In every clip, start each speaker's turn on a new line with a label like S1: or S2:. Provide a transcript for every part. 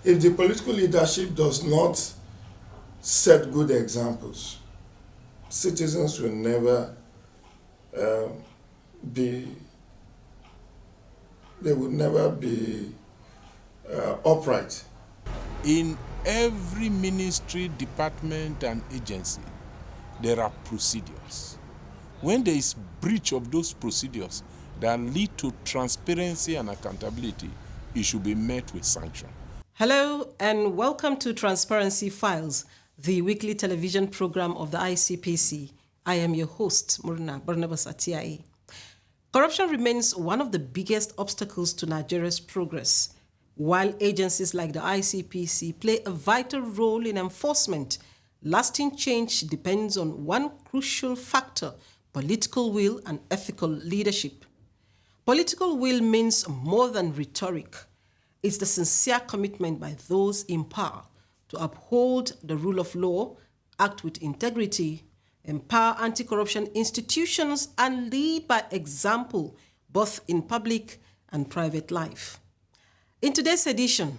S1: If the political leadership does not set good examples, citizens will never be, they would never be upright.
S2: In every ministry, department, and agency, there are procedures. When there is breach of those procedures that lead to transparency and accountability, it should be met with sanction.
S3: Hello and welcome to Transparency Files, the weekly television program of the ICPC. I am your host, Murna Barnabas Atiae. Corruption remains one of the biggest obstacles to Nigeria's progress. While agencies like the ICPC play a vital role in enforcement, lasting change depends on one crucial factor: political will and ethical leadership. Political will means more than rhetoric. It's the sincere commitment by those in power to uphold the rule of law, act with integrity, empower anti-corruption institutions, and lead by example, both in public and private life. In today's edition,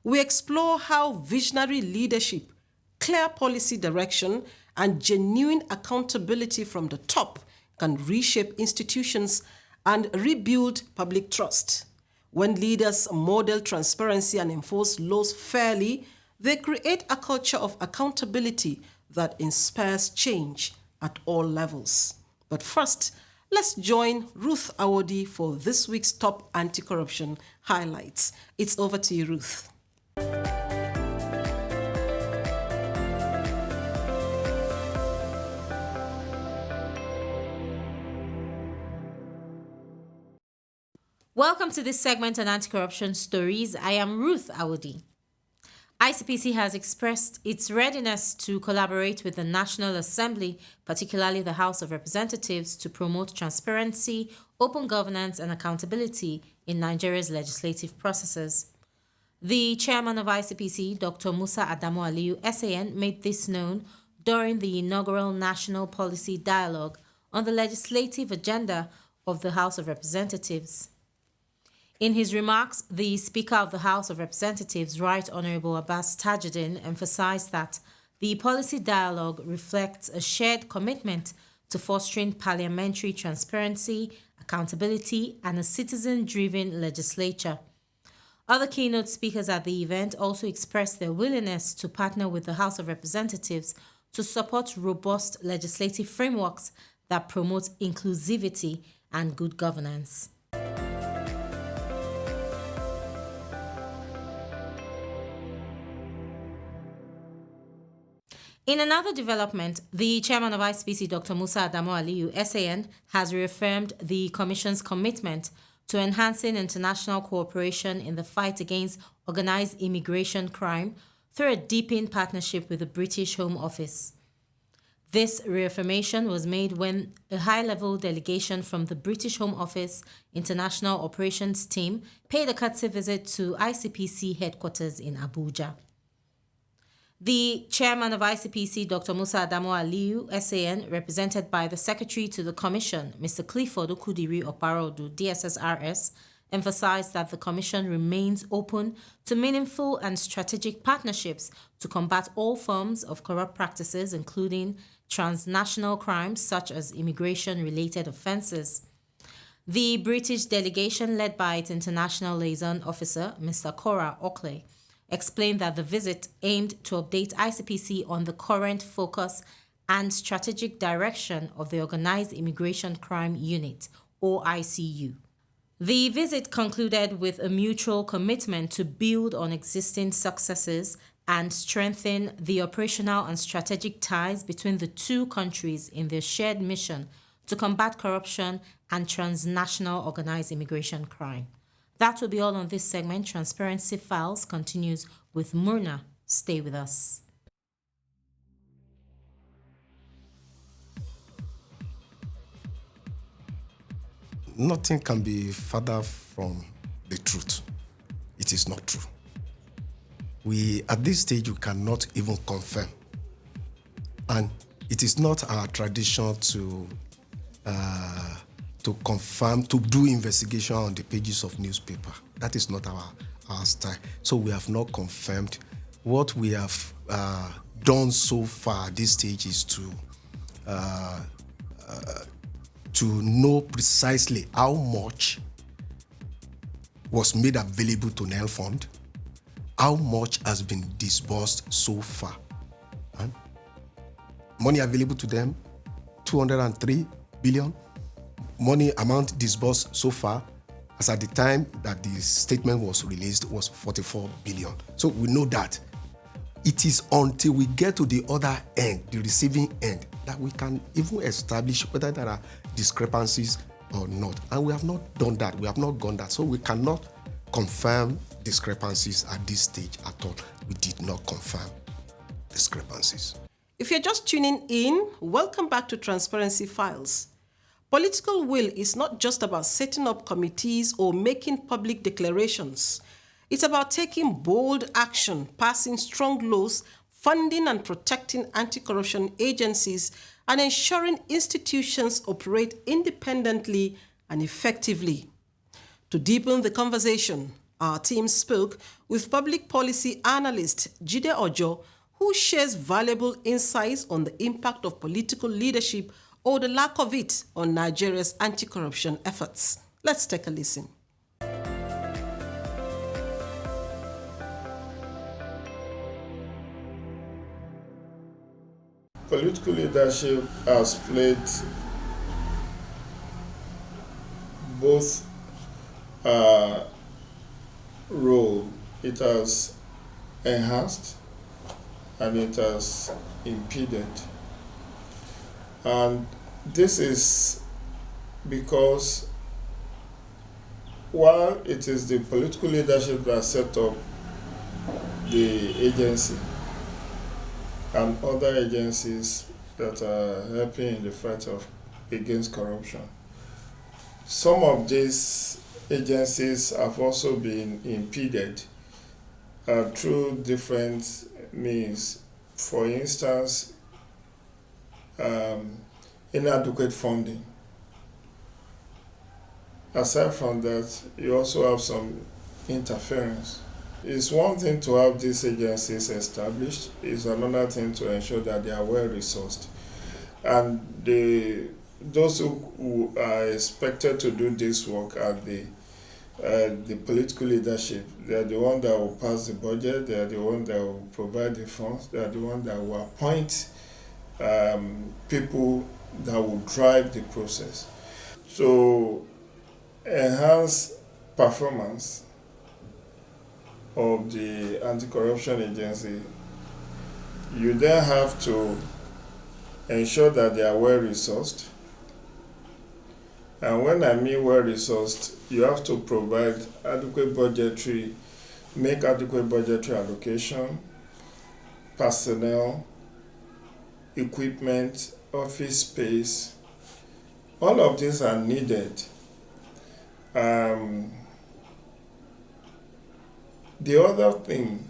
S3: we explore how visionary leadership, clear policy direction, and genuine accountability from the top can reshape institutions and rebuild public trust. When leaders model transparency and enforce laws fairly, they create a culture of accountability that inspires change at all levels. But first, let's join Ruth Awodi for this week's top anti-corruption highlights. It's over to you, Ruth.
S4: Welcome to this segment on anti-corruption stories. I am Ruth Awodi. ICPC has expressed its readiness to collaborate with the National Assembly, particularly the House of Representatives, to promote transparency, open governance, and accountability in Nigeria's legislative processes. The chairman of ICPC, Dr. Musa Adamu Aliyu, SAN, made this known during the inaugural National Policy Dialogue on the legislative agenda of the House of Representatives. In his remarks, the Speaker of the House of Representatives, Right Honorable Abbas Tajuddin, emphasized that the policy dialogue reflects a shared commitment to fostering parliamentary transparency, accountability, and a citizen-driven legislature. Other keynote speakers at the event also expressed their willingness to partner with the House of Representatives to support robust legislative frameworks that promote inclusivity and good governance. In another development, the chairman of ICPC, Dr. Musa Adamu Aliyu, SAN, has reaffirmed the Commission's commitment to enhancing international cooperation in the fight against organized immigration crime through a deepened partnership with the British Home Office. This reaffirmation was made when a high-level delegation from the British Home Office International Operations Team paid a courtesy visit to ICPC headquarters in Abuja. The chairman of ICPC, Dr. Musa Adamu Aliyu, SAN, represented by the Secretary to the Commission, Mr. Clifford Okudiri Oparodu, DSSRS, emphasized that the Commission remains open to meaningful and strategic partnerships to combat all forms of corrupt practices, including transnational crimes such as immigration-related offenses. The British delegation, led by its international liaison officer, Mr. Cora Oakley, explained that the visit aimed to update ICPC on the current focus and strategic direction of the Organized Immigration Crime Unit, OICU. The visit concluded with a mutual commitment to build on existing successes and strengthen the operational and strategic ties between the two countries in their shared mission to combat corruption and transnational organized immigration crime. That will be all on this segment. Transparency Files continues with Murna. Stay with us.
S5: Nothing can be further from the truth. It is not true. At this stage, we cannot even confirm. And it is not our tradition to confirm, to do investigation on the pages of newspaper. That is not our style. So we have not confirmed. What we have done so far at this stage is to know precisely how much was made available to NEL Fund, how much has been disbursed so far. And money available to them, 203 billion. Money amount disbursed so far, as at the time that the statement was released, was 44 billion. So we know that. It is until we get to the other end, the receiving end, that we can even establish whether there are discrepancies or not. And we have not done that. We have not gone that. So we cannot confirm discrepancies at this stage at all. We did not confirm discrepancies.
S3: If you're just tuning in, welcome back to Transparency Files. Political will is not just about setting up committees or making public declarations. It's about taking bold action, passing strong laws, funding and protecting anti-corruption agencies, and ensuring institutions operate independently and effectively. To deepen the conversation, our team spoke with public policy analyst Jide Ojo, who shares valuable insights on the impact of political leadership or the lack of it on Nigeria's anti-corruption efforts. Let's take a listen.
S1: Political leadership has played both role. It has enhanced and it has impeded. And this is because while it is the political leadership that set up the agency and other agencies that are helping in the fight against corruption, some of these agencies have also been impeded through different means. For instance, inadequate funding. Aside from that, you also have some interference. It's one thing to have these agencies established, it's another thing to ensure that they are well resourced. And those who are expected to do this work are the political leadership. They are the ones that will pass the budget, they are the ones that will provide the funds, they are the ones that will appoint people that will drive the process. So enhance performance of the anti-corruption agency, you then have to ensure that they are well resourced. And when I mean well resourced, you have to provide make adequate budgetary allocation, personnel, equipment, office space. All of these are needed. The other thing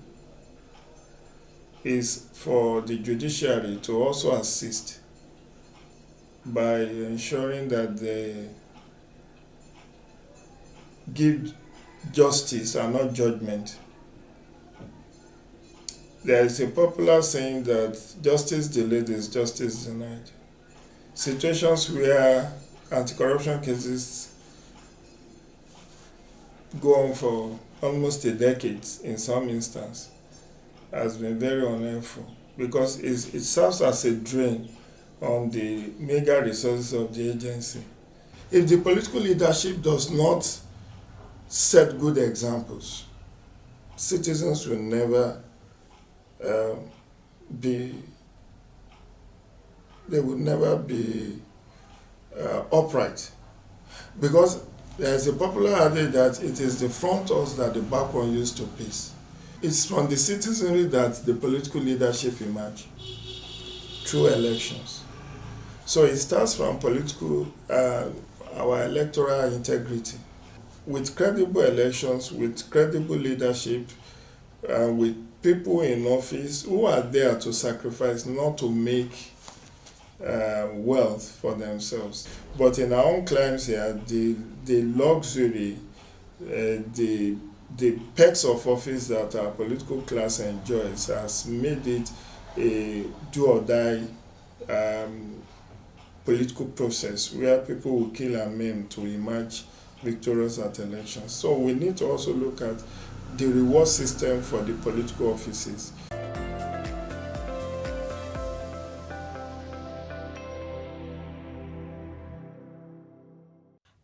S1: is for the judiciary to also assist by ensuring that they give justice and not judgment. There is a popular saying that justice delayed is justice denied. Situations where anti-corruption cases go on for almost a decade in some instances has been very unhelpful because it serves as a drain on the mega resources of the agency. If the political leadership does not set good examples, citizens will never be upright, because there is a popular adage that it is the front horse that the back one used to pace. It's from the citizenry that the political leadership emerge through elections. So it starts from our electoral integrity. With credible elections, with credible leadership, with people in office who are there to sacrifice, not to make wealth for themselves. But in our own climes here, the luxury, the the perks of office that our political class enjoys has made it a do or die political process where people will kill and maim to emerge victorious at elections. So we need to also look at the reward system for the political offices.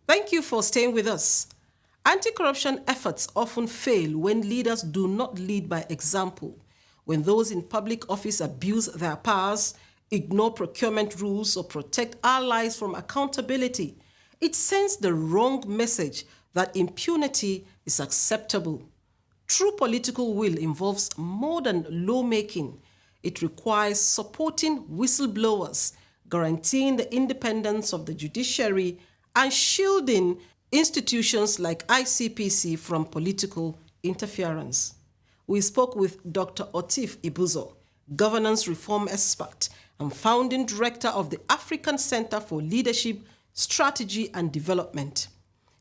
S3: Thank you for staying with us. Anti-corruption efforts often fail when leaders do not lead by example, when those in public office abuse their powers, ignore procurement rules, or protect allies from accountability. It sends the wrong message that impunity is acceptable. True political will involves more than lawmaking. It requires supporting whistleblowers, guaranteeing the independence of the judiciary, and shielding institutions like ICPC from political interference. We spoke with Dr. Otif Ibuzo, governance reform expert and founding director of the African Center for Leadership, Strategy and Development.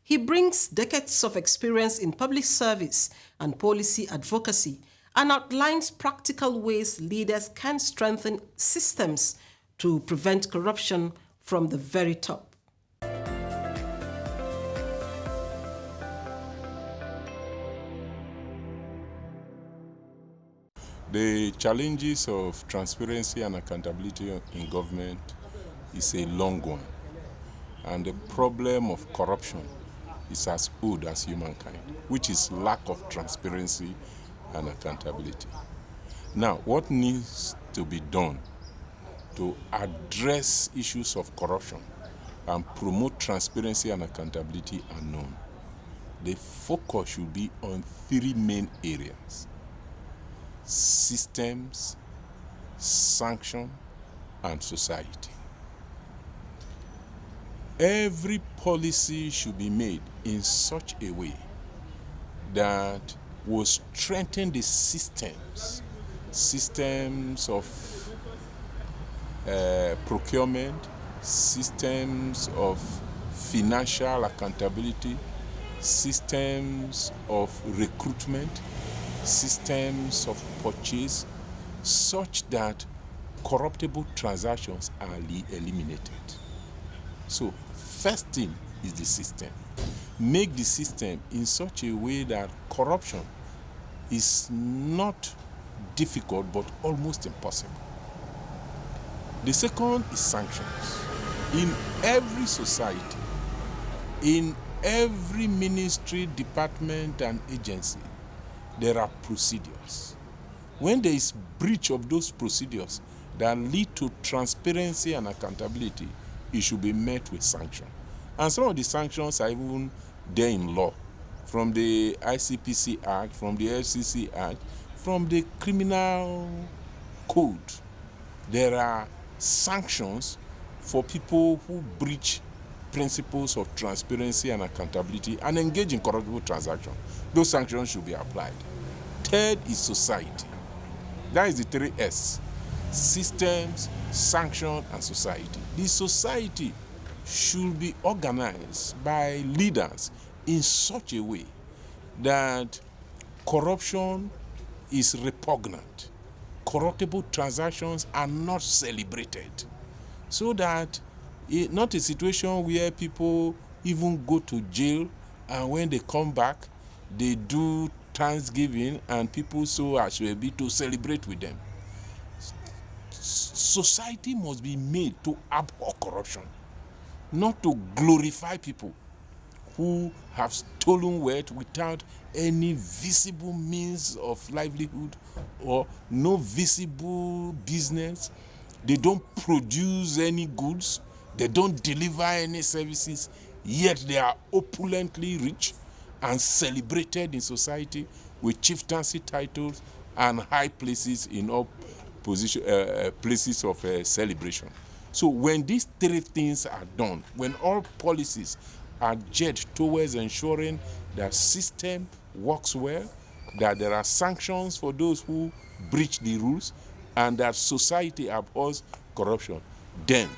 S3: He brings decades of experience in public service and policy advocacy and outlines practical ways leaders can strengthen systems to prevent corruption from the very top.
S2: The challenges of transparency and accountability in government is a long one, and the problem of corruption is as old as humankind, which is lack of transparency and accountability. Now, what needs to be done to address issues of corruption and promote transparency and accountability are known. The focus should be on three main areas: systems, sanction, and society. Every policy should be made in such a way that will strengthen the systems of procurement, systems of financial accountability, systems of recruitment, systems of purchase, such that corruptible transactions are eliminated. So, first thing is the system. Make the system in such a way that corruption is not difficult but almost impossible. The second is sanctions. In every society, in every ministry, department, and agency, there are procedures. When there is breach of those procedures that lead to transparency and accountability, it should be met with sanction. And some of the sanctions are even there in law, from the ICPC Act, from the FCC Act, from the Criminal Code. There are sanctions for people who breach principles of transparency and accountability and engage in corruptible transactions. Those sanctions should be applied. Third is society. That is the 3S: systems, sanction, and society. The society should be organized by leaders in such a way that corruption is repugnant, corruptible transactions are not celebrated, so that not a situation where people even go to jail and when they come back, they do Thanksgiving and people so as will be to celebrate with them. Society must be made to abhor corruption, not to glorify people who have stolen wealth without any visible means of livelihood or no visible business. They don't produce any goods, they don't deliver any services, yet they are opulently rich and celebrated in society with chieftaincy titles and high places in all places of celebration. So when these three things are done, when all policies are geared towards ensuring that system works well, that there are sanctions for those who breach the rules, and that society abhors corruption, then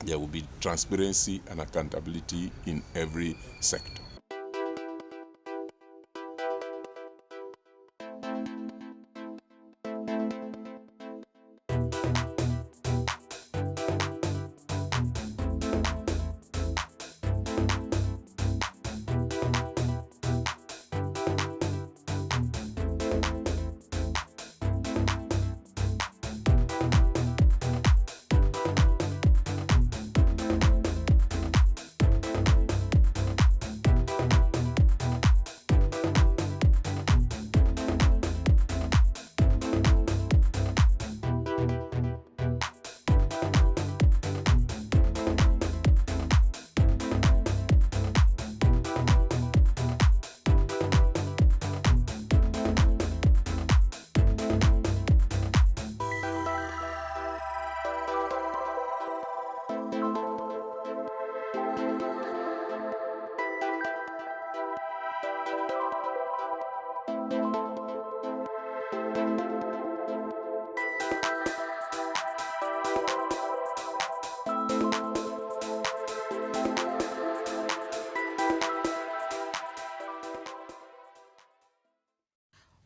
S2: there will be transparency and accountability in every sector.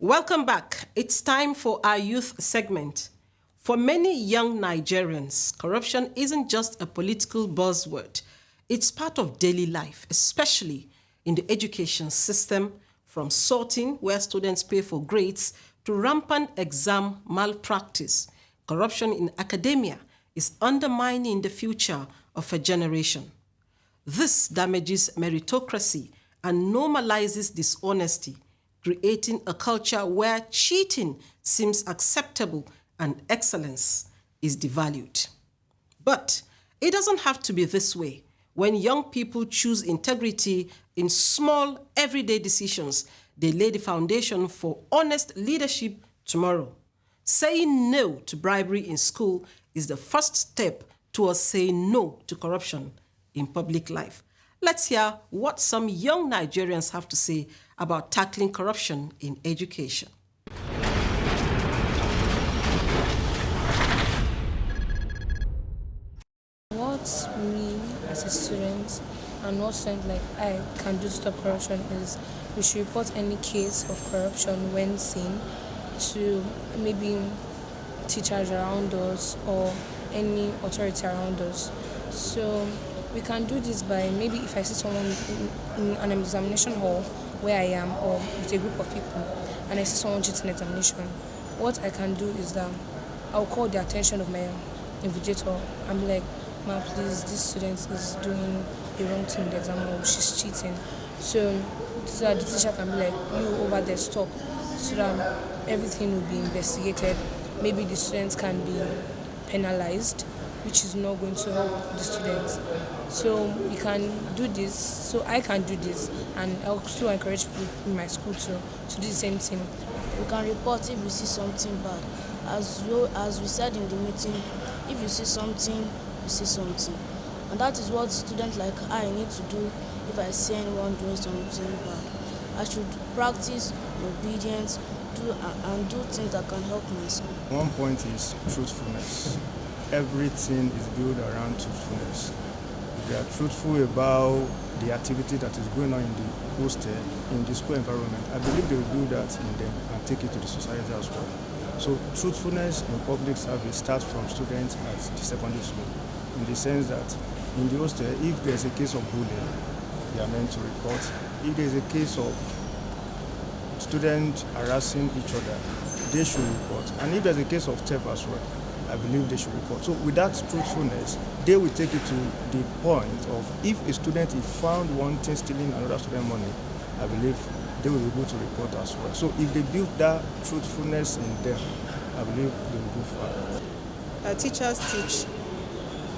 S3: Welcome back. It's time for our youth segment. For many young Nigerians, corruption isn't just a political buzzword. It's part of daily life, especially in the education system, from sorting, where students pay for grades, to rampant exam malpractice. Corruption in academia is undermining the future of a generation. This damages meritocracy and normalizes dishonesty, creating a culture where cheating seems acceptable and excellence is devalued. But it doesn't have to be this way. When young people choose integrity in small, everyday decisions, they lay the foundation for honest leadership tomorrow. Saying no to bribery in school is the first step towards saying no to corruption in public life. Let's hear what some young Nigerians have to say about tackling corruption in education.
S6: What me as a student and what student like I can do to stop corruption is we should report any case of corruption when seen to maybe teachers around us or any authority around us. So we can do this by maybe if I see someone in an examination hall where I am or with a group of people and I see someone cheating examination, what I can do is that I'll call the attention of my invigilator and be like, "Ma, please, this student is doing a wrong thing in the exam or she's cheating." So that the teacher can be like, "You over there, stop," so that everything will be investigated. Maybe the students can be penalized, which is not going to help the students. So we can do this, so I can do this, and I also encourage people in my school to do the same thing.
S7: We can report if we see something bad. As we said in the meeting, if you see something, you see something. And that is what students like I need to do if I see anyone doing something bad. I should practice obedience, do things that can help my school.
S8: One point is truthfulness. Everything is built around truthfulness. If they are truthful about the activity that is going on in the hostel, in the school environment, I believe they will do that in them and take it to the society as well. So truthfulness in public service starts from students at the secondary school, in the sense that in the hostel, if there's a case of bullying, they are meant to report. If there's a case of students harassing each other, they should report. And if there's a case of theft as well, I believe they should report. So with that truthfulness, they will take it to the point of if a student is found wanting stealing another student money, I believe they will be able to report as well. So if they build that truthfulness in them, I believe they will go far.
S9: Teachers teach,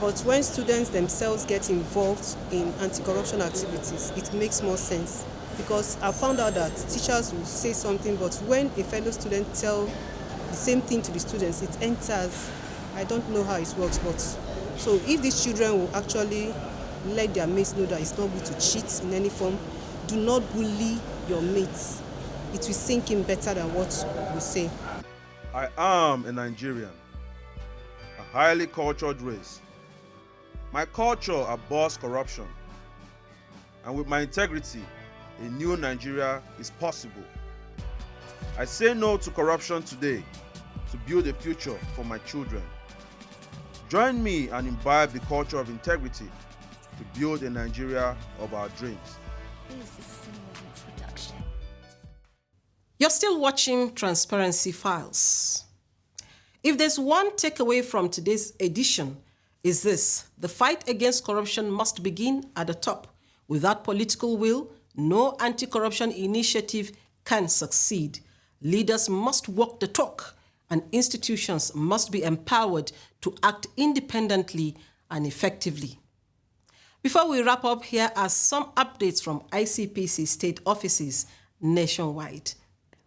S9: but when students themselves get involved in anti-corruption activities, it makes more sense. Because I found out that teachers will say something, but when a fellow student tells the same thing to the students, it enters. I don't know how it works, but so if these children will actually let their mates know that it's not good to cheat in any form, do not bully your mates. It will sink in better than what we say.
S10: I am a Nigerian, a highly cultured race. My culture abhors corruption, and with my integrity, a new Nigeria is possible. I say no to corruption today to build a future for my children. Join me and imbibe the culture of integrity to build a Nigeria of our dreams.
S3: You're still watching Transparency Files. If there's one takeaway from today's edition, is this: the fight against corruption must begin at the top. Without political will, no anti-corruption initiative can succeed. Leaders must walk the talk, and institutions must be empowered to act independently and effectively. Before we wrap up, here are some updates from ICPC state offices nationwide.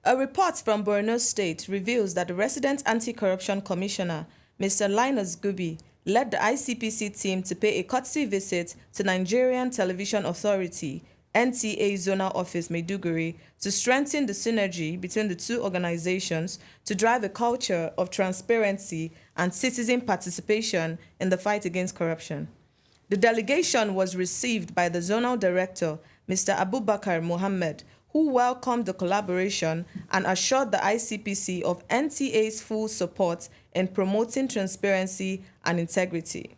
S11: A report from Borno State reveals that the resident anti-corruption commissioner, Mr. Linus Gubi, led the ICPC team to pay a courtesy visit to Nigerian Television Authority, NTA Zonal Office Maiduguri, to strengthen the synergy between the two organizations to drive a culture of transparency and citizen participation in the fight against corruption. The delegation was received by the Zonal Director, Mr. Abubakar Mohammed, who welcomed the collaboration and assured the ICPC of NTA's full support in promoting transparency and integrity.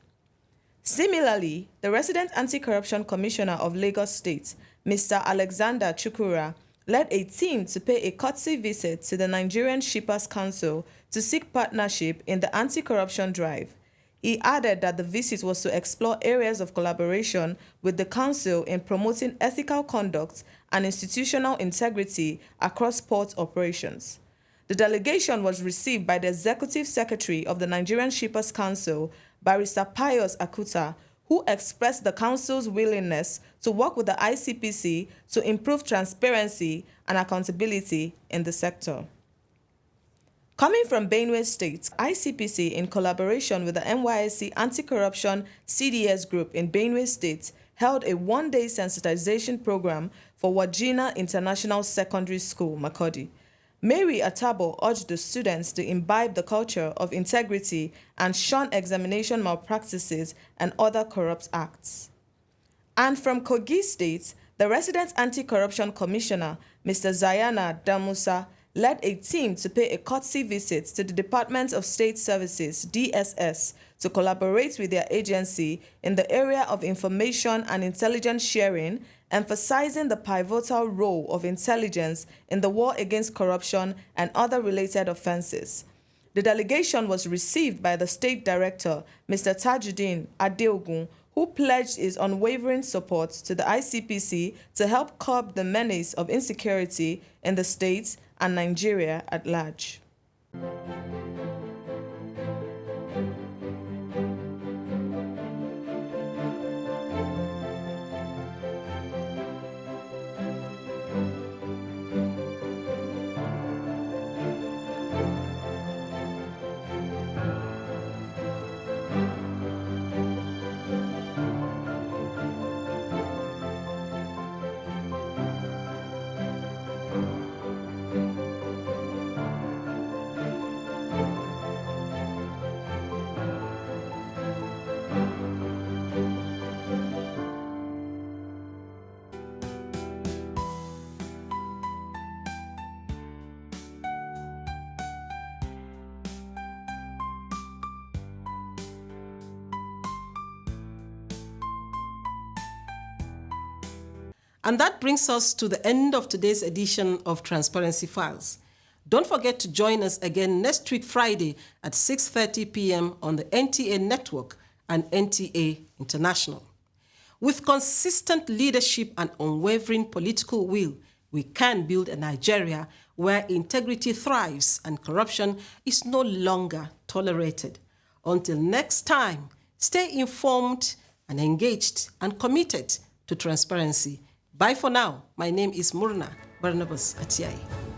S11: Similarly, the resident Anti-Corruption Commissioner of Lagos State, Mr. Alexander Chukura, led a team to pay a courtesy visit to the Nigerian Shippers Council to seek partnership in the anti-corruption drive. He added that the visit was to explore areas of collaboration with the Council in promoting ethical conduct and institutional integrity across port operations. The delegation was received by the Executive Secretary of the Nigerian Shippers Council, Barrister Pius Akuta, who expressed the Council's willingness to work with the ICPC to improve transparency and accountability in the sector. Coming from Benue State, ICPC, in collaboration with the NYSC Anti-Corruption CDS Group in Benue State, held a one-day sensitization program for Wajina International Secondary School, Makurdi. Mary Atabo urged the students to imbibe the culture of integrity and shun examination malpractices and other corrupt acts. And from Kogi State, the resident Anti-Corruption Commissioner, Mr. Zayana Damusa, led a team to pay a courtesy visit to the Department of State Services, DSS, to collaborate with their agency in the area of information and intelligence sharing, emphasizing the pivotal role of intelligence in the war against corruption and other related offenses. The delegation was received by the State Director, Mr. Tajuddin Adeogun, who pledged his unwavering support to the ICPC to help curb the menace of insecurity in the state and Nigeria at large.
S3: And that brings us to the end of today's edition of Transparency Files. Don't forget to join us again next week, Friday at 6:30 p.m. on the NTA Network and NTA International. With consistent leadership and unwavering political will, we can build a Nigeria where integrity thrives and corruption is no longer tolerated. Until next time, stay informed and engaged and committed to transparency. Bye for now. My name is Murna Barnabas Atiai.